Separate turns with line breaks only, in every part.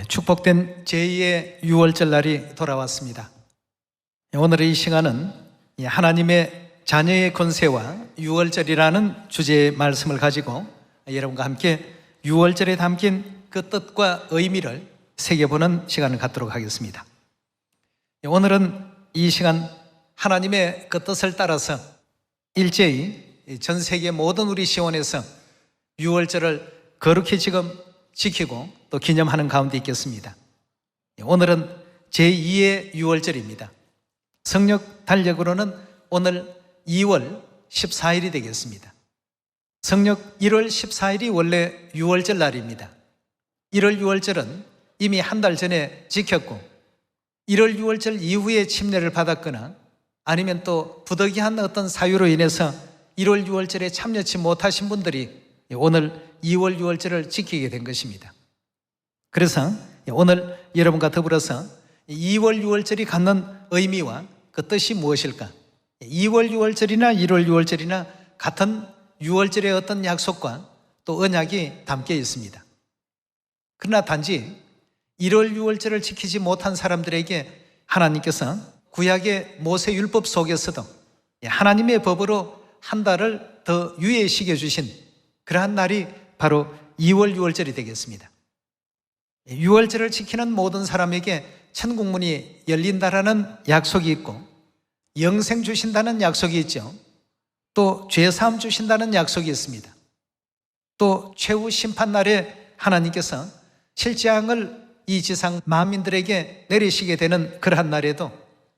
축복된 제2의 유월절 날이 돌아왔습니다. 오늘의 이 시간은 하나님의 자녀의 권세와 유월절이라는 주제의 말씀을 가지고 여러분과 함께 유월절에 담긴 그 뜻과 의미를 새겨보는 시간을 갖도록 하겠습니다. 오늘은 이 시간 하나님의 그 뜻을 따라서 일제히 전 세계 모든 우리 시온에서 유월절을 거룩히 지금 지키고 또 기념하는 가운데 있겠습니다. 오늘은 제2의 유월절입니다. 성력 달력으로는 오늘 2월 14일이 되겠습니다. 성력 1월 14일이 원래 유월절 날입니다. 1월 유월절은 이미 한 달 전에 지켰고 1월 유월절 이후에 침례를 받았거나 아니면 또 부득이한 어떤 사유로 인해서 1월 유월절에 참여치 못하신 분들이 오늘 2월 유월절을 지키게 된 것입니다. 그래서 오늘 여러분과 더불어서 2월 유월절이 갖는 의미와 그 뜻이 무엇일까? 2월 유월절이나 1월 유월절이나 같은 유월절의 어떤 약속과 또 언약이 담겨 있습니다. 그러나 단지 1월 유월절을 지키지 못한 사람들에게 하나님께서 구약의 모세율법 속에서도 하나님의 법으로 한 달을 더 유예시켜 주신 그러한 날이 바로 2월 유월절이 되겠습니다. 유월절을 지키는 모든 사람에게 천국문이 열린다라는 약속이 있고 영생 주신다는 약속이 있죠. 또 죄사함 주신다는 약속이 있습니다. 또 최후 심판날에 하나님께서 실재앙을 이 지상 만민들에게 내리시게 되는 그러한 날에도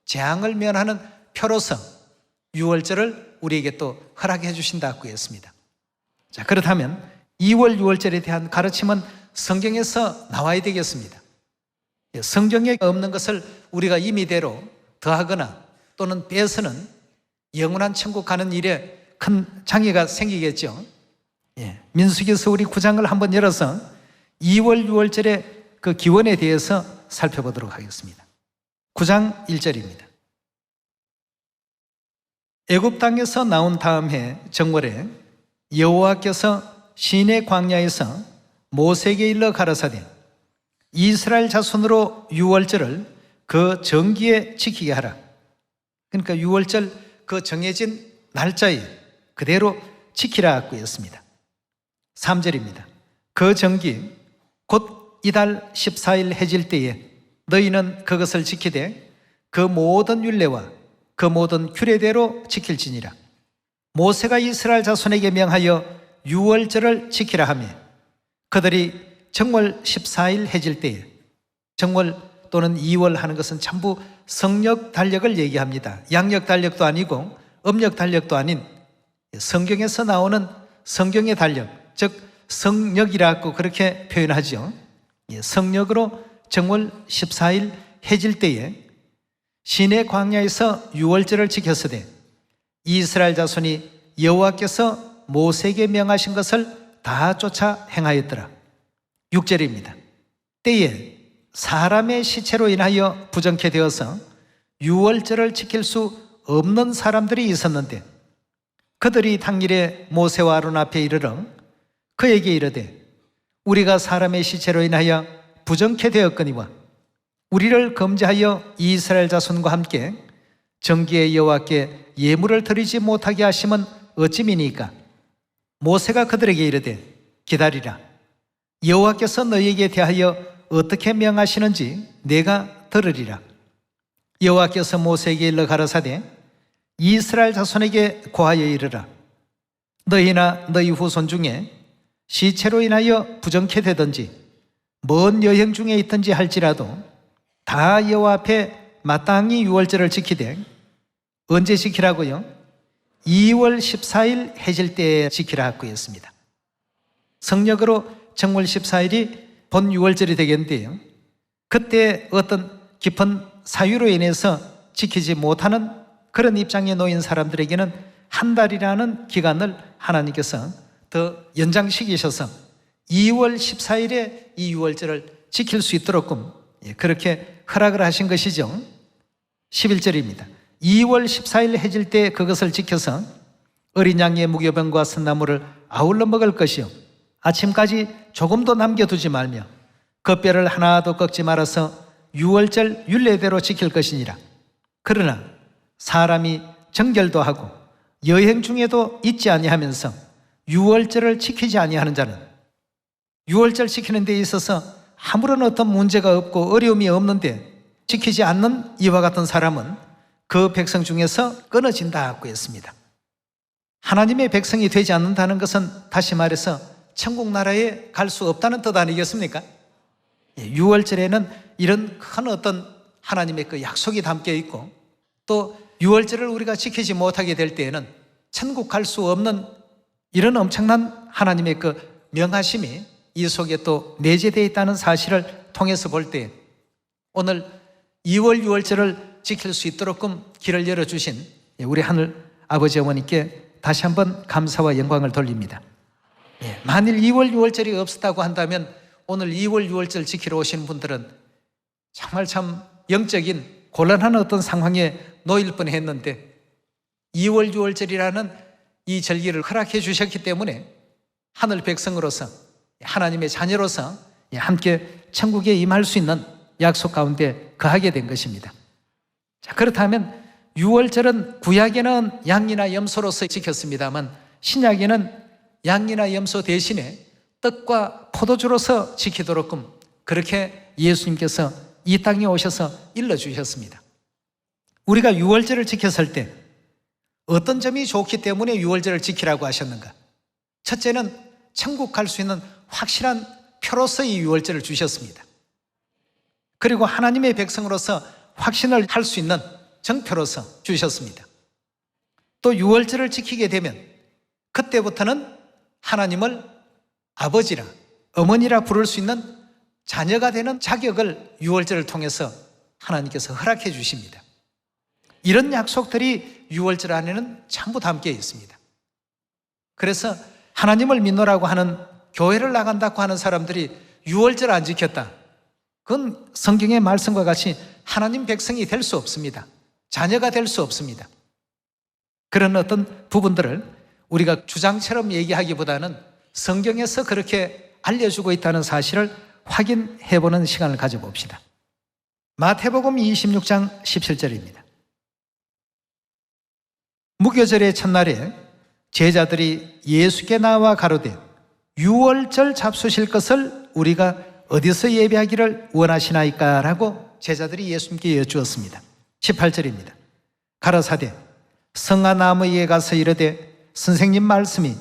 재앙을 면하는 표로서 유월절을 우리에게 또 허락해 주신다고 했습니다. 자, 그렇다면 2월 유월절에 대한 가르침은 성경에서 나와야 되겠습니다. 성경에 없는 것을 우리가 임의대로 더하거나 또는 빼서는 영원한 천국 가는 일에 큰 장애가 생기겠죠. 민수기서 우리 9장을 한번 열어서 2월 유월절의 그 기원에 대해서 살펴보도록 하겠습니다. 9장 1절입니다. 애굽 땅에서 나온 다음 해 정월에 여호와께서 시내 광야에서 모세에게 일러 가라사대 이스라엘 자손으로 유월절을 그 정기에 지키게 하라. 그러니까 유월절 그 정해진 날짜에 그대로 지키라 고 했습니다. 3절입니다. 그 정기 곧 이달 14일 해질 때에 너희는 그것을 지키되 그 모든 율례와 그 모든 규례대로 지킬지니라. 모세가 이스라엘 자손에게 명하여 유월절을 지키라 하며 그들이 정월 14일 해질 때에 정월 또는 2월 하는 것은 전부 성력 달력을 얘기합니다. 양력 달력도 아니고 음력 달력도 아닌 성경에서 나오는 성경의 달력, 즉 성력이라고 그렇게 표현하죠. 성력으로 정월 14일 해질 때에 시내 광야에서 유월절을 지켰으되 이스라엘 자손이 여호와께서 모세에게 명하신 것을 다 쫓아 행하였더라. 6절입니다. 때에 사람의 시체로 인하여 부정케 되어서 유월절을 지킬 수 없는 사람들이 있었는데 그들이 당일에 모세와 아론 앞에 이르러 그에게 이르되 우리가 사람의 시체로 인하여 부정케 되었거니와 우리를 금지하여 이스라엘 자손과 함께 정기의 여호와께 예물을 드리지 못하게 하심은 어찌미니까? 모세가 그들에게 이르되 기다리라. 여호와께서 너희에게 대하여 어떻게 명하시는지 내가 들으리라. 여호와께서 모세에게 일러 가라사대 이스라엘 자손에게 고하여 이르라. 너희나 너희 후손 중에 시체로 인하여 부정케 되든지 먼 여행 중에 있든지 할지라도 다 여호와 앞에 마땅히 유월절을 지키되 언제 지키라고요? 2월 14일 해질 때에 지키라고 했습니다. 성력으로 정월 14일이 본 유월절이 되겠는데요. 그때 어떤 깊은 사유로 인해서 지키지 못하는 그런 입장에 놓인 사람들에게는 한 달이라는 기간을 하나님께서 더 연장시키셔서 2월 14일에 이 유월절을 지킬 수 있도록끔 그렇게 허락을 하신 것이죠. 11절입니다. 2월 14일 해질 때 그것을 지켜서 어린 양의 무교병과 쓴나물을 아울러 먹을 것이요 아침까지 조금도 남겨두지 말며 겉뼈를 하나도 꺾지 말아서 유월절 율례대로 지킬 것이니라. 그러나 사람이 정결도 하고 여행 중에도 잊지 아니하면서 유월절을 지키지 아니하는 자는, 유월절 지키는 데 있어서 아무런 어떤 문제가 없고 어려움이 없는데 지키지 않는 이와 같은 사람은 그 백성 중에서 끊어진다고 했습니다. 하나님의 백성이 되지 않는다는 것은 다시 말해서 천국 나라에 갈 수 없다는 뜻 아니겠습니까? 유월절에는 이런 큰 어떤 하나님의 그 약속이 담겨 있고, 또 유월절을 우리가 지키지 못하게 될 때에는 천국 갈 수 없는 이런 엄청난 하나님의 그 명하심이 이 속에 또 내재되어 있다는 사실을 통해서 볼 때, 오늘 2월 유월절을 지킬 수 있도록끔 길을 열어주신 우리 하늘 아버지 어머니께 다시 한번 감사와 영광을 돌립니다. 만일 2월 유월절이 없었다고 한다면 오늘 2월 유월절 지키러 오신 분들은 정말 참 영적인 곤란한 어떤 상황에 놓일 뻔했는데, 2월 유월절이라는 이 절기를 허락해 주셨기 때문에 하늘 백성으로서, 하나님의 자녀로서 함께 천국에 임할 수 있는 약속 가운데 거하게 된 것입니다. 자, 그렇다면 유월절은 구약에는 양이나 염소로서 지켰습니다만 신약에는 양이나 염소 대신에 떡과 포도주로서 지키도록끔 그렇게 예수님께서 이 땅에 오셔서 일러주셨습니다. 우리가 유월절을 지켰을 때 어떤 점이 좋기 때문에 유월절을 지키라고 하셨는가? 첫째는 천국 갈 수 있는 확실한 표로서 이 유월절을 주셨습니다. 그리고 하나님의 백성으로서 확신을 할 수 있는 정표로서 주셨습니다. 또 유월절을 지키게 되면 그때부터는 하나님을 아버지라, 어머니라 부를 수 있는 자녀가 되는 자격을 유월절을 통해서 하나님께서 허락해 주십니다. 이런 약속들이 유월절 안에는 전부 담겨 있습니다. 그래서 하나님을 믿노라고 하는, 교회를 나간다고 하는 사람들이 유월절 안 지켰다, 그건 성경의 말씀과 같이 하나님 백성이 될 수 없습니다. 자녀가 될 수 없습니다. 그런 어떤 부분들을 우리가 주장처럼 얘기하기보다는 성경에서 그렇게 알려주고 있다는 사실을 확인해보는 시간을 가져봅시다. 마태복음 26장 17절입니다. 무교절의 첫날에 제자들이 예수께 나와 가로되 유월절 잡수실 것을 우리가 어디서 예배하기를 원하시나이까? 라고 제자들이 예수님께 여쭈었습니다. 18절입니다. 가라사대 성화나무에 가서 이르되 선생님 말씀이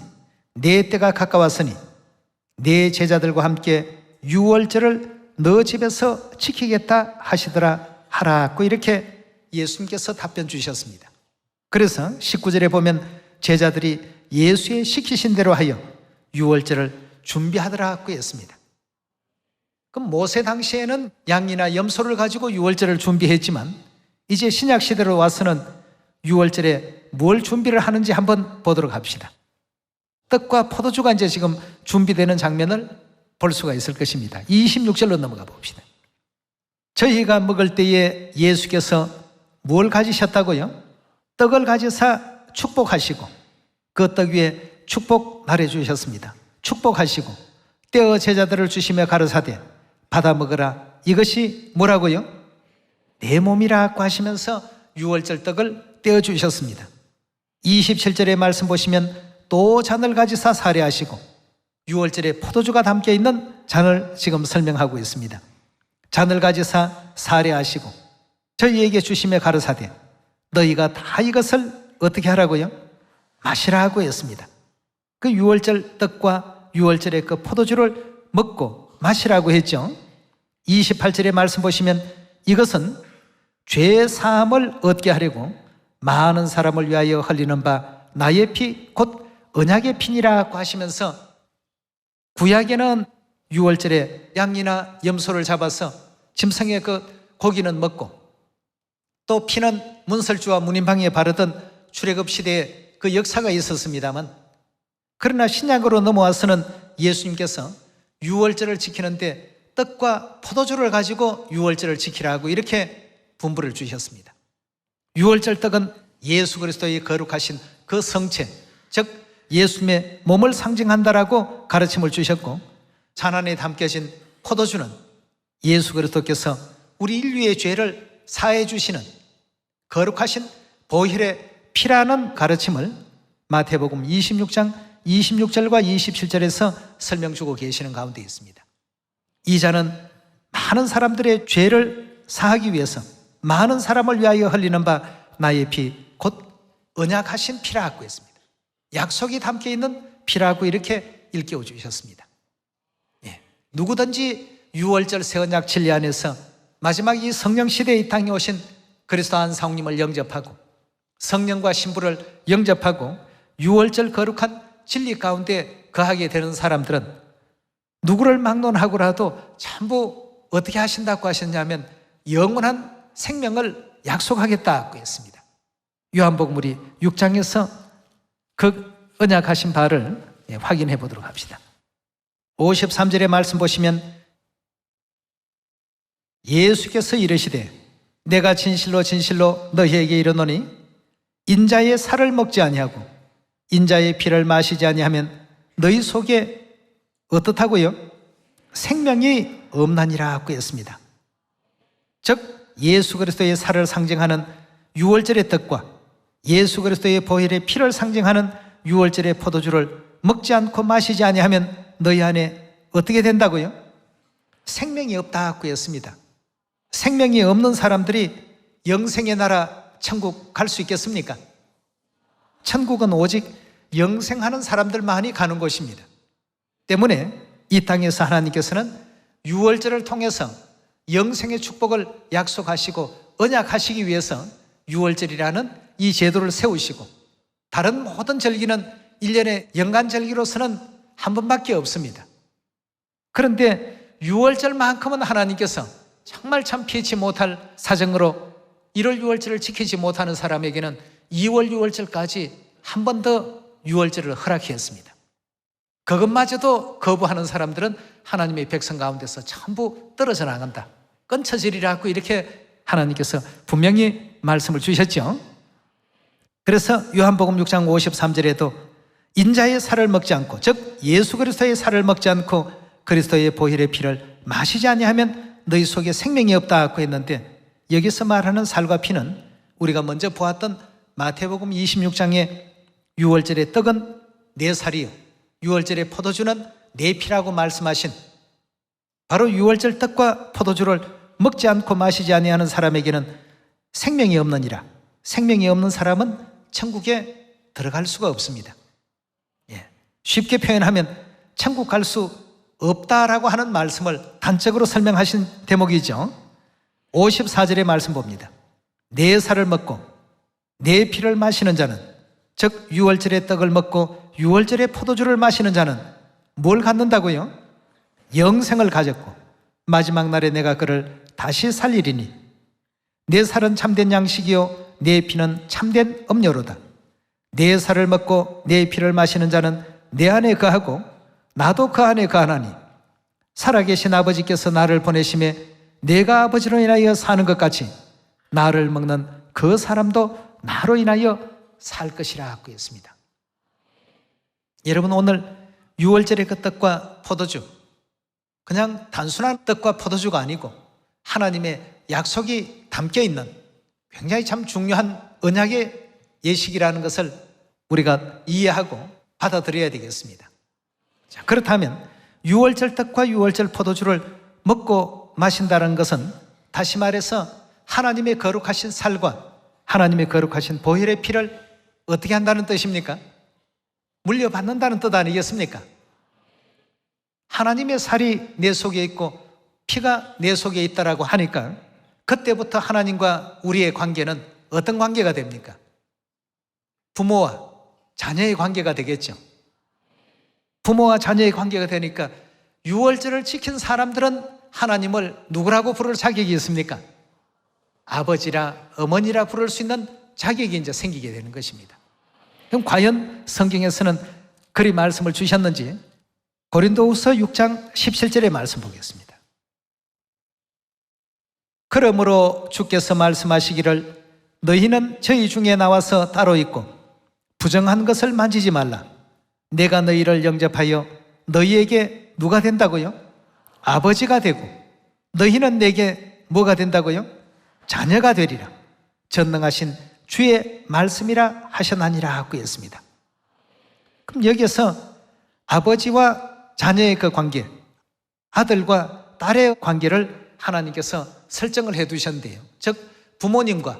내 때가 가까웠으니 내 제자들과 함께 유월절을 너 집에서 지키겠다 하시더라 하라고 이렇게 예수님께서 답변 주셨습니다. 그래서 19절에 보면 제자들이 예수의 시키신 대로 하여 유월절을 준비하더라고 했습니다. 그럼 모세 당시에는 양이나 염소를 가지고 유월절을 준비했지만 이제 신약 시대로 와서는 유월절에 뭘 준비를 하는지 한번 보도록 합시다. 떡과 포도주가 이제 지금 준비되는 장면을 볼 수가 있을 것입니다. 26절로 넘어가 봅시다. 저희가 먹을 때에 예수께서 뭘 가지셨다고요? 떡을 가지사 축복하시고 그 떡 위에 축복 나래 주셨습니다. 축복하시고 떼어 제자들을 주시며 가르사대 받아 먹으라. 이것이 뭐라고요? 내 몸이라고 하시면서 유월절 떡을 떼어 주셨습니다. 27절의 말씀 보시면 또 잔을 가지사 사례하시고 유월절에 포도주가 담겨 있는 잔을 지금 설명하고 있습니다. 잔을 가지사 사례하시고 저희에게 주시며 가르사대 너희가 다 이것을 어떻게 하라고요? 마시라고 했습니다. 그 유월절 떡과 유월절의 그 포도주를 먹고 마시라고 했죠. 28절의 말씀 보시면 이것은 죄 사함을 얻게 하려고 많은 사람을 위하여 흘리는 바 나의 피 곧 언약의 피니라고 하시면서 구약에는 유월절에 양이나 염소를 잡아서 짐승의 그 고기는 먹고 또 피는 문설주와 문인방에 바르던 출애굽 시대에 그 역사가 있었습니다만, 그러나 신약으로 넘어와서는 예수님께서 유월절을 지키는데 떡과 포도주를 가지고 유월절을 지키라고 이렇게 분부를 주셨습니다. 유월절 떡은 예수 그리스도의 거룩하신 그 성체, 즉 예수님의 몸을 상징한다라고 가르침을 주셨고, 잔 안에 담겨진 포도주는 예수 그리스도께서 우리 인류의 죄를 사해 주시는 거룩하신 보혈의 피라는 가르침을 마태복음 26장 26절과 27절에서 설명 주고 계시는 가운데 있습니다. 이 잔은 많은 사람들의 죄를 사하기 위해서 많은 사람을 위하여 흘리는 바 나의 피 곧 언약하신 피라고 했습니다. 약속이 담겨 있는 피라고 이렇게 일깨워 주셨습니다. 누구든지 유월절 새 언약 진리 안에서 마지막 이 성령 시대에 이 땅에 오신 그리스도 안상님을 영접하고 성령과 신부를 영접하고 유월절 거룩한 진리 가운데 거하게 되는 사람들은 누구를 막론하고라도 전부 어떻게 하신다고 하셨냐면 영원한 생명을 약속하겠다고 했습니다. 요한복음 우리 6장에서 그 언약하신 바를 확인해 보도록 합시다. 53절의 말씀 보시면 예수께서 이르시되 내가 진실로 진실로 너희에게 이르노니 인자의 살을 먹지 아니하고 인자의 피를 마시지 아니하면 너희 속에 어떻다고요? 생명이 없나니라고 했습니다. 즉 예수 그리스도의 살을 상징하는 유월절의 떡과 예수 그리스도의 보혈의 피를 상징하는 유월절의 포도주를 먹지 않고 마시지 아니하면 너희 안에 어떻게 된다고요? 생명이 없다고 했습니다. 생명이 없는 사람들이 영생의 나라 천국 갈 수 있겠습니까? 천국은 오직 영생하는 사람들만이 가는 곳입니다. 때문에 이 땅에서 하나님께서는 유월절을 통해서 영생의 축복을 약속하시고 언약하시기 위해서 유월절이라는 이 제도를 세우시고 다른 모든 절기는 1년의 연간절기로서는 한 번밖에 없습니다. 그런데 유월절만큼은 하나님께서 정말 참 피치 못할 사정으로 1월 유월절을 지키지 못하는 사람에게는 2월 유월절까지 한 번 더 유월절을 허락했습니다. 그것마저도 거부하는 사람들은 하나님의 백성 가운데서 전부 떨어져 나간다, 끊쳐지리라고 이렇게 하나님께서 분명히 말씀을 주셨죠. 그래서 요한복음 6장 53절에도 인자의 살을 먹지 않고 즉 예수 그리스도의 살을 먹지 않고 그리스도의 보혈의 피를 마시지 아니하면 너희 속에 생명이 없다고 했는데 여기서 말하는 살과 피는 우리가 먼저 보았던 마태복음 26장의 유월절의 떡은 내 살이요 유월절의 포도주는 내 피라고 말씀하신 바로 유월절 떡과 포도주를 먹지 않고 마시지 아니하는 사람에게는 생명이 없느니라. 생명이 없는 사람은 천국에 들어갈 수가 없습니다. 쉽게 표현하면 천국 갈 수 없다라고 하는 말씀을 단적으로 설명하신 대목이죠. 54절의 말씀 봅니다. 내 살을 먹고 내 피를 마시는 자는 즉 유월절의 떡을 먹고 유월절의 포도주를 마시는 자는 뭘 갖는다고요? 영생을 가졌고 마지막 날에 내가 그를 다시 살리리니 내 살은 참된 양식이요 내 피는 참된 음료로다. 내 살을 먹고 내 피를 마시는 자는 내 안에 거하고 나도 그 안에 거하나니 살아계신 아버지께서 나를 보내심에 내가 아버지로 인하여 사는 것 같이 나를 먹는 그 사람도 나로 인하여 살 것이라고 했습니다. 여러분 오늘 유월절의 그 떡과 포도주 그냥 단순한 떡과 포도주가 아니고 하나님의 약속이 담겨 있는 굉장히 참 중요한 언약의 예식이라는 것을 우리가 이해하고 받아들여야 되겠습니다. 자, 그렇다면 유월절 떡과 유월절 포도주를 먹고 마신다는 것은 다시 말해서 하나님의 거룩하신 살과 하나님의 거룩하신 보혈의 피를 어떻게 한다는 뜻입니까? 물려받는다는 뜻 아니겠습니까? 하나님의 살이 내 속에 있고 피가 내 속에 있다라고 하니까 그때부터 하나님과 우리의 관계는 어떤 관계가 됩니까? 부모와 자녀의 관계가 되겠죠. 부모와 자녀의 관계가 되니까 유월절을 지킨 사람들은 하나님을 누구라고 부를 자격이 있습니까? 아버지라 어머니라 부를 수 있는 자격이 이제 생기게 되는 것입니다. 그럼 과연 성경에서는 그리 말씀을 주셨는지 고린도후서 6장 17절의 말씀 보겠습니다. 그러므로 주께서 말씀하시기를 너희는 저희 중에 나와서 따로 있고 부정한 것을 만지지 말라. 내가 너희를 영접하여 너희에게 누가 된다고요? 아버지가 되고 너희는 내게 뭐가 된다고요? 자녀가 되리라. 전능하신 주의 말씀이라 하셨나니라 하고 했습니다. 그럼 여기서 아버지와 자녀의 그 관계, 아들과 딸의 관계를 하나님께서 설정을 해 두셨는데요. 즉 부모님과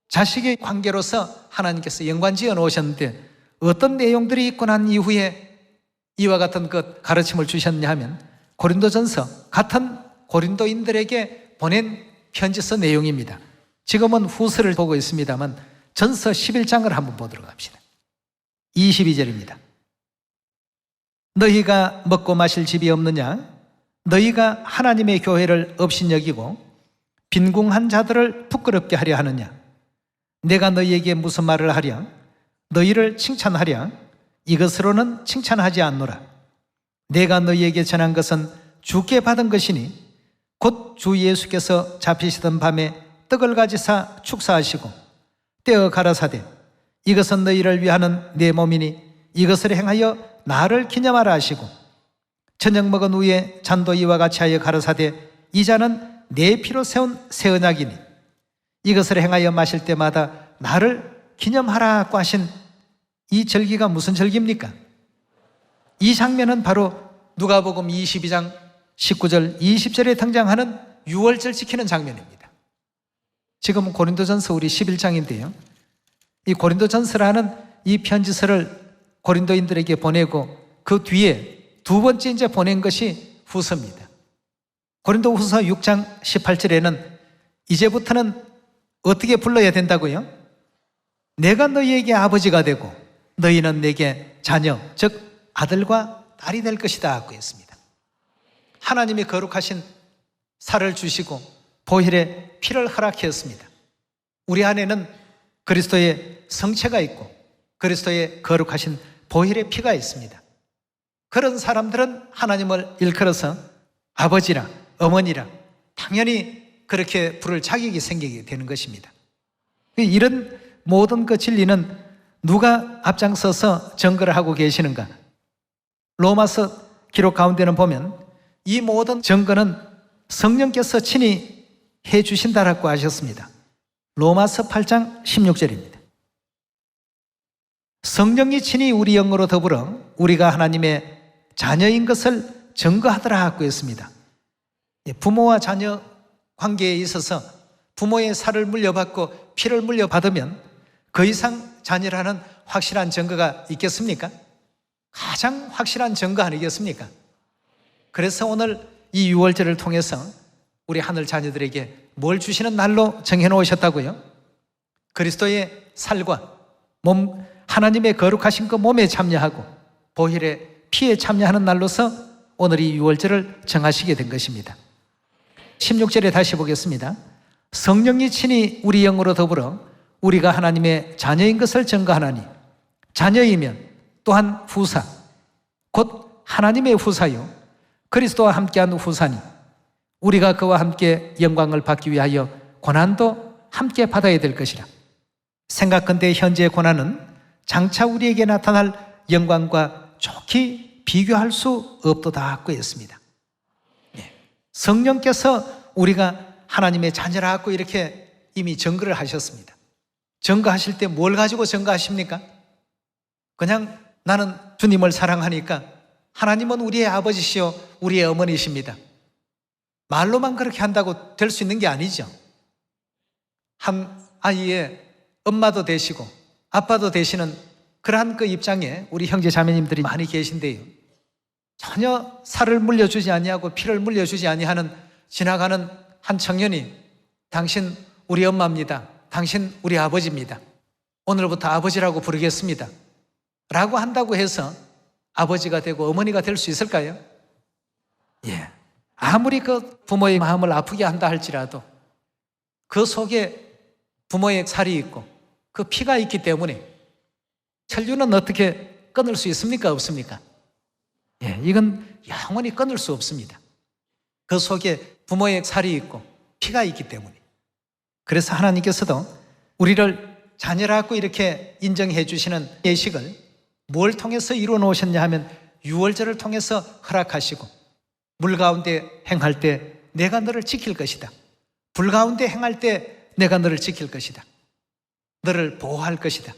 자식의 관계로서 하나님께서 연관지어 놓으셨는데 어떤 내용들이 있고 난 이후에 이와 같은 그 가르침을 주셨냐 하면 고린도전서 같은 고린도인들에게 보낸 편지서 내용입니다. 지금은 후서를 보고 있습니다만 전서 11장을 한번 보도록 합시다. 22절입니다. 너희가 먹고 마실 집이 없느냐? 너희가 하나님의 교회를 업신여기고 빈궁한 자들을 부끄럽게 하려 하느냐? 내가 너희에게 무슨 말을 하랴? 너희를 칭찬하랴? 이것으로는 칭찬하지 않노라. 내가 너희에게 전한 것은 주께 받은 것이니 곧 주 예수께서 잡히시던 밤에 떡을 가지사 축사하시고 떼어 가라사대 이것은 너희를 위하는 내 몸이니 이것을 행하여 나를 기념하라 하시고 저녁 먹은 후에 잔도 이와 같이 하여 가라사대 이 잔은 내 피로 세운 새 언약이니 이것을 행하여 마실 때마다 나를 기념하라고 하신 이 절기가 무슨 절기입니까? 이 장면은 바로 누가복음 22장 19절 20절에 등장하는 유월절 지키는 장면입니다. 지금은 고린도전서 우리 11장인데요. 이 고린도전서라는 이 편지서를 고린도인들에게 보내고 그 뒤에 두 번째 이제 보낸 것이 후서입니다. 고린도후서 6장 18절에는 이제부터는 어떻게 불러야 된다고요? 내가 너희에게 아버지가 되고 너희는 내게 자녀, 즉 아들과 딸이 될 것이다 하고 했습니다. 하나님이 거룩하신 살을 주시고 보혈의 피를 허락했습니다. 우리 안에는 그리스도의 성체가 있고 그리스도의 거룩하신 보혈의 피가 있습니다. 그런 사람들은 하나님을 일컬어서 아버지라 어머니라 당연히 그렇게 부를 자격이 생기게 되는 것입니다. 이런 모든 그 진리는 누가 앞장서서 증거를 하고 계시는가? 로마서 기록 가운데는 보면 이 모든 증거는 성령께서 친히 해 주신다라고 하셨습니다. 로마서 8장 16절입니다. 성령이 친히 우리 영으로 더불어 우리가 하나님의 자녀인 것을 증거하더라 하고 했습니다. 부모와 자녀 관계에 있어서 부모의 살을 물려받고 피를 물려받으면 그 이상 자녀라는 확실한 증거가 있겠습니까? 가장 확실한 증거 아니겠습니까? 그래서 오늘 이 유월절을 통해서 우리 하늘 자녀들에게 뭘 주시는 날로 정해놓으셨다고요? 그리스도의 살과 몸, 하나님의 거룩하신 그 몸에 참여하고 보혈의 피에 참여하는 날로서 오늘 이 유월절을 정하시게 된 것입니다. 16절에 다시 보겠습니다. 성령이 친히 우리 영으로 더불어 우리가 하나님의 자녀인 것을 증거하나니 자녀이면 또한 후사 곧 하나님의 후사요 그리스도와 함께한 후사니 우리가 그와 함께 영광을 받기 위하여 고난도 함께 받아야 될 것이라. 생각컨대 현재의 고난은 장차 우리에게 나타날 영광과 좋게 비교할 수 없도다 하고 했습니다. 성령께서 우리가 하나님의 자녀라고 이렇게 이미 증거를 하셨습니다. 증거하실 때 뭘 가지고 증거하십니까? 그냥 나는 주님을 사랑하니까 하나님은 우리의 아버지시요 우리의 어머니십니다. 말로만 그렇게 한다고 될 수 있는 게 아니죠. 한 아이의 엄마도 되시고 아빠도 되시는 그러한 그 입장에 우리 형제 자매님들이 많이 계신데요. 전혀 살을 물려주지 아니하고 피를 물려주지 아니하는 지나가는 한 청년이 당신 우리 엄마입니다. 당신 우리 아버지입니다. 오늘부터 아버지라고 부르겠습니다. 라고 한다고 해서 아버지가 되고 어머니가 될 수 있을까요? 예. 아무리 그 부모의 마음을 아프게 한다 할지라도 그 속에 부모의 살이 있고 그 피가 있기 때문에 혈류는 어떻게 끊을 수 있습니까? 없습니까? 예, 이건 영원히 끊을 수 없습니다. 그 속에 부모의 살이 있고 피가 있기 때문에. 그래서 하나님께서도 우리를 자녀라고 이렇게 인정해 주시는 예식을 뭘 통해서 이루어 놓으셨냐 하면 유월절을 통해서 허락하시고 물 가운데 행할 때 내가 너를 지킬 것이다. 불 가운데 행할 때 내가 너를 지킬 것이다. 너를 보호할 것이다.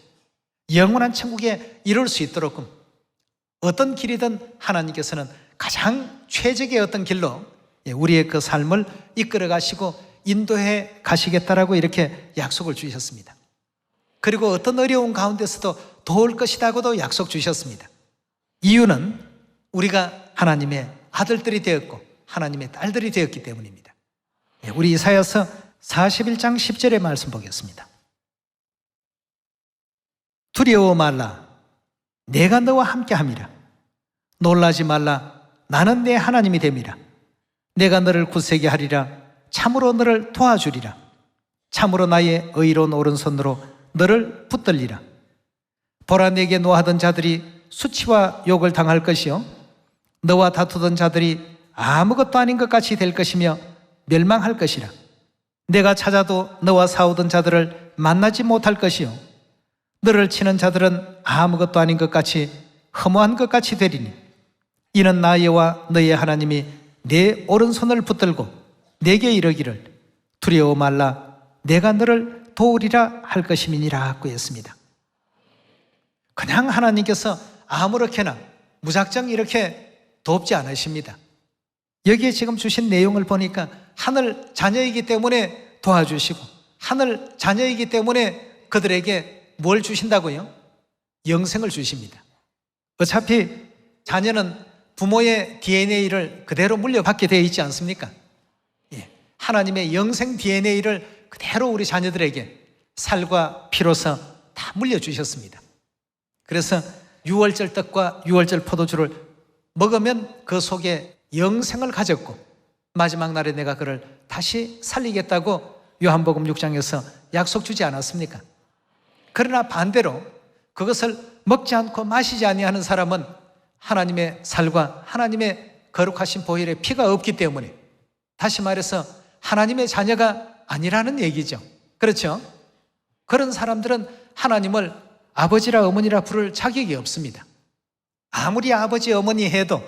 영원한 천국에 이룰 수 있도록 어떤 길이든 하나님께서는 가장 최적의 어떤 길로 우리의 그 삶을 이끌어 가시고 인도해 가시겠다라고 이렇게 약속을 주셨습니다. 그리고 어떤 어려운 가운데서도 도울 것이라고도 약속 주셨습니다. 이유는 우리가 하나님의 아들들이 되었고 하나님의 딸들이 되었기 때문입니다. 우리 이사야서 41장 10절의 말씀 보겠습니다. 두려워 말라, 내가 너와 함께함이라. 놀라지 말라, 나는 내 하나님이 됨이라. 내가 너를 굳세게 하리라. 참으로 너를 도와주리라. 참으로 나의 의로운 오른손으로 너를 붙들리라. 보라, 내게 노하던 자들이 수치와 욕을 당할 것이요 너와 다투던 자들이 아무것도 아닌 것 같이 될 것이며 멸망할 것이라. 내가 찾아도 너와 싸우던 자들을 만나지 못할 것이요 너를 치는 자들은 아무것도 아닌 것 같이 허무한 것 같이 되리니 이는 나 여호와 너의 하나님이 내 오른손을 붙들고 내게 이르기를 두려워 말라, 내가 너를 도우리라 할 것임이니라 했습니다. 그냥 하나님께서 아무렇게나 무작정 이렇게 돕지 않으십니다. 여기에 지금 주신 내용을 보니까 하늘 자녀이기 때문에 도와주시고 하늘 자녀이기 때문에 그들에게 뭘 주신다고요? 영생을 주십니다. 어차피 자녀는 부모의 DNA를 그대로 물려받게 되어 있지 않습니까? 하나님의 영생 DNA를 그대로 우리 자녀들에게 살과 피로서 다 물려주셨습니다. 그래서 유월절 떡과 유월절 포도주를 먹으면 그 속에 영생을 가졌고 마지막 날에 내가 그를 다시 살리겠다고 요한복음 6장에서 약속 주지 않았습니까? 그러나 반대로 그것을 먹지 않고 마시지 아니하는 사람은 하나님의 살과 하나님의 거룩하신 보혈의 피가 없기 때문에 다시 말해서 하나님의 자녀가 아니라는 얘기죠. 그렇죠? 그런 사람들은 하나님을 아버지라 어머니라 부를 자격이 없습니다. 아무리 아버지 어머니 해도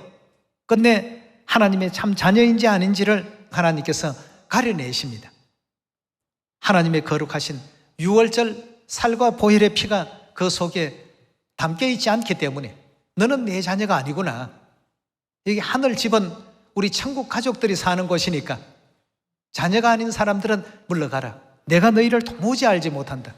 끝내 하나님의 참 자녀인지 아닌지를 하나님께서 가려내십니다. 하나님의 거룩하신 유월절 살과 보혈의 피가 그 속에 담겨 있지 않기 때문에 너는 내 자녀가 아니구나. 여기 하늘 집은 우리 천국 가족들이 사는 곳이니까 자녀가 아닌 사람들은 물러가라. 내가 너희를 도무지 알지 못한다.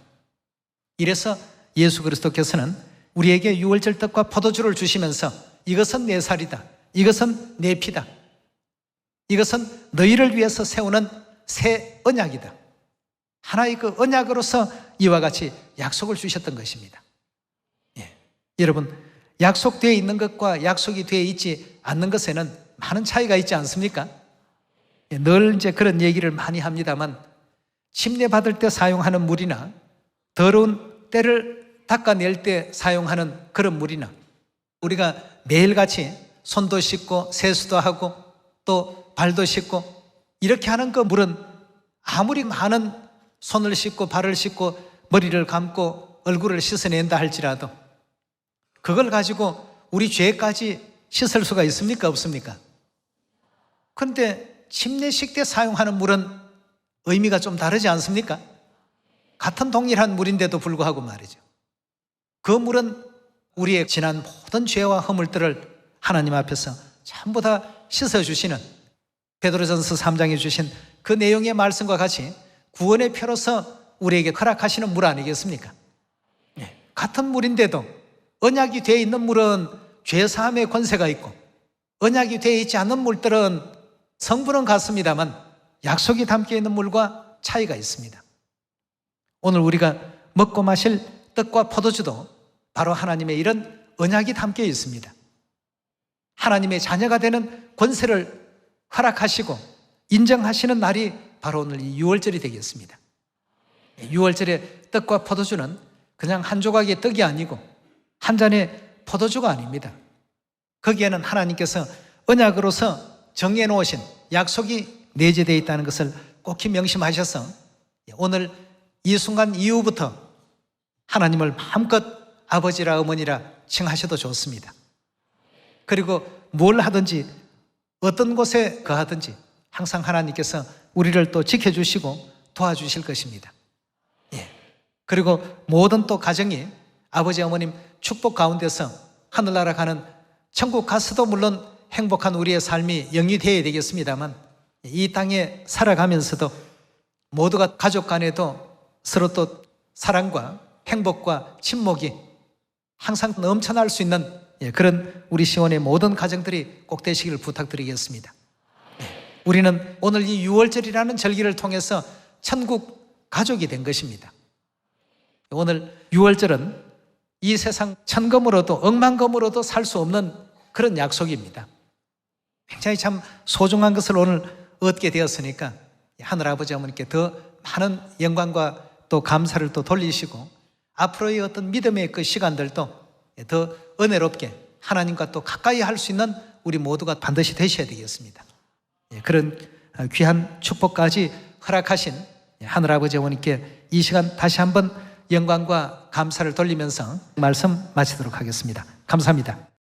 이래서 예수 그리스도께서는 우리에게 유월절 떡과 포도주를 주시면서 이것은 내 살이다. 이것은 내 피다. 이것은 너희를 위해서 세우는 새 언약이다. 하나의 그 언약으로서 이와 같이 약속을 주셨던 것입니다. 여러분, 약속되어 있는 것과 약속이 되어 있지 않는 것에는 많은 차이가 있지 않습니까? 늘 이제 그런 얘기를 많이 합니다만 침례 받을 때 사용하는 물이나 더러운 때를 닦아낼 때 사용하는 그런 물이나 우리가 매일같이 손도 씻고 세수도 하고 또 발도 씻고 이렇게 하는 그 물은 아무리 많은 손을 씻고 발을 씻고 머리를 감고 얼굴을 씻어낸다 할지라도 그걸 가지고 우리 죄까지 씻을 수가 있습니까? 없습니까? 그런데 침례식 때 사용하는 물은 의미가 좀 다르지 않습니까? 같은 동일한 물인데도 불구하고 말이죠. 그 물은 우리의 지난 모든 죄와 허물들을 하나님 앞에서 전부 다 씻어주시는 베드로전서 3장에 주신 그 내용의 말씀과 같이 구원의 표로서 우리에게 허락하시는 물 아니겠습니까? 같은 물인데도 언약이 되어 있는 물은 죄사함의 권세가 있고 언약이 되어 있지 않은 물들은 성분은 같습니다만 약속이 담겨 있는 물과 차이가 있습니다. 오늘 우리가 먹고 마실 떡과 포도주도 바로 하나님의 이런 언약이 담겨 있습니다. 하나님의 자녀가 되는 권세를 허락하시고 인정하시는 날이 바로 오늘 이 유월절이 되겠습니다. 유월절의 떡과 포도주는 그냥 한 조각의 떡이 아니고 한 잔의 포도주가 아닙니다. 거기에는 하나님께서 언약으로서 정해놓으신 약속이 내재되어 있다는 것을 꼭히 명심하셔서 오늘 이 순간 이후부터 하나님을 마음껏 아버지라 어머니라 칭하셔도 좋습니다. 그리고 뭘 하든지 어떤 곳에 거하든지 항상 하나님께서 우리를 또 지켜주시고 도와주실 것입니다. 예. 그리고 모든 또 가정이 아버지 어머님 축복 가운데서 하늘나라 가는 천국 가서도 물론 행복한 우리의 삶이 영위되어야 되겠습니다만 이 땅에 살아가면서도 모두가 가족 간에도 서로 또 사랑과 행복과 친목이 항상 넘쳐날 수 있는 그런 우리 시온의 모든 가정들이 꼭 되시기를 부탁드리겠습니다. 우리는 오늘 이 유월절이라는 절기를 통해서 천국 가족이 된 것입니다. 오늘 유월절은 이 세상 천금으로도 억만금으로도 살 수 없는 그런 약속입니다. 굉장히 참 소중한 것을 오늘 얻게 되었으니까 하늘아버지 어머니께 더 많은 영광과 또 감사를 또 돌리시고 앞으로의 어떤 믿음의 그 시간들도 더 은혜롭게 하나님과 또 가까이 할 수 있는 우리 모두가 반드시 되셔야 되겠습니다. 그런 귀한 축복까지 허락하신 하늘아버지 어머니께 이 시간 다시 한번 영광과 감사를 돌리면서 말씀 마치도록 하겠습니다. 감사합니다.